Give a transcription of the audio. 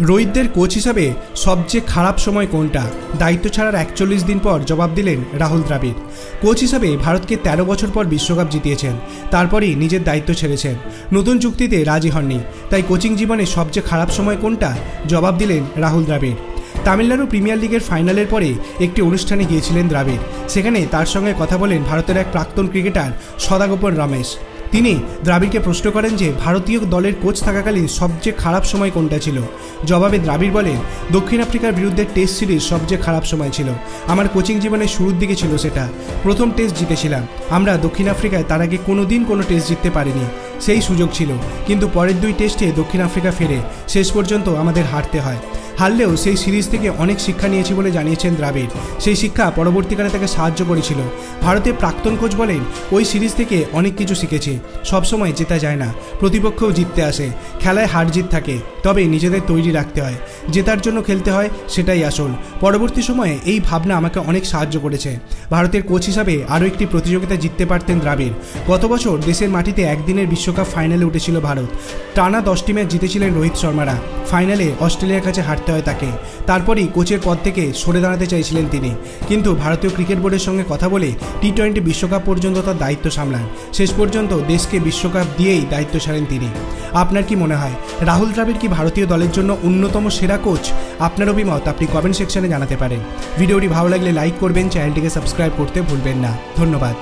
रोहितদের coach হিসাবে সবচেয়ে খারাপ সময় কোনটা? দায়িত্ব ছাড়ার ৪১ দিন পর জবাব দিলেন রাহুল দ্রাবিড়। কোচ হিসাবে ভারতকে ১৩ বছর পর বিশ্বকাপ জিতিয়েছেন, তারপরই নিজের দায়িত্ব ছেড়েছেন। নতুন চুক্তিতে রাজি হননি, তাই কোচিং জীবনে সবচেয়ে খারাপ সময় কোনটা? জবাব দিলেন রাহুল দ্রাবিড়। তামিলনাড়ু প্রিমিয়ার লিগের ফাইনালের পরে একটি অনুষ্ঠানে গিয়েছিলেন দ্রাবিড়। সেখানে তার সঙ্গে কথা বলেন ভারতের এক প্রাক্তন ক্রিকেটার সদাগোপন রমেশ। তিনি দ্রাবিড়কে প্রশ্ন করেন যে ভারতীয় দলের কোচ থাকাকালীন সবচেয়ে খারাপ সময় কোনটা ছিল। জবাবে দ্রাবিড় বলেন, দক্ষিণ আফ্রিকার বিরুদ্ধে টেস্ট সিরিজ সবচেয়ে খারাপ সময় ছিল। আমার কোচিং জীবনের শুরুর দিকে ছিল সেটা। প্রথম টেস্ট জিতেছিলাম আমরা দক্ষিণ আফ্রিকায়, তার আগে কোনোদিন কোনো টেস্ট জিততে পারিনি। সেই সুযোগ ছিল, কিন্তু পরের দুই টেস্টে দক্ষিণ আফ্রিকা ফেরে শেষ পর্যন্ত আমাদের হারতে হয়। হারলেও সেই সিরিজ থেকে অনেক শিক্ষা নিয়েছি বলে জানিয়েছেন দ্রাবিড়। সেই শিক্ষা পরবর্তীকালে তাকে সাহায্য করেছিল। ভারতের প্রাক্তন কোচ বলেন, ওই সিরিজ থেকে অনেক কিছু শিখেছি। সবসময় জেতা যায় না, প্রতিপক্ষও জিততে আসে। খেলায় হার জিত থাকে, তবে নিজেদের তৈরি রাখতে হয়। জেতার জন্য খেলতে হয়, সেটাই আসল। পরবর্তী সময়ে এই ভাবনা আমাকে অনেক সাহায্য করেছে। ভারতের কোচ হিসাবে আরও একটি প্রতিযোগিতা জিততে পারতেন দ্রাবিড়। গত বছর দেশের মাটিতে একদিনের বিশ্বকাপ ফাইনালে উঠেছিল ভারত। টানা 10টি ম্যাচ জিতেছিলেন রোহিত শর্মারা। ফাইনালে অস্ট্রেলিয়ার কাছে হারতে হয় তাকে। তারপরই কোচের পদ থেকে সরে দাঁড়াতে চাইছিলেন তিনি, কিন্তু ভারতীয় ক্রিকেট বোর্ডের সঙ্গে কথা বলে টি-20 বিশ্বকাপ পর্যন্ত তার দায়িত্ব সামলান। শেষ পর্যন্ত দেশকে বিশ্বকাপ দিয়েই দায়িত্ব ছাড়েন তিনি। আপনার কি মনে হয়, রাহুল দ্রাবিড় কি ভারতীয় দলের জন্য অন্যতম সেরা কোচ? আপনার অভিমত আপনি কমেন্ট সেকশনে জানাতে পারেন। ভিডিওটি ভালো লাগলে লাইক করবেন, চ্যানেলটিকে সাবস্ক্রাইব করতে ভুলবেন না। ধন্যবাদ।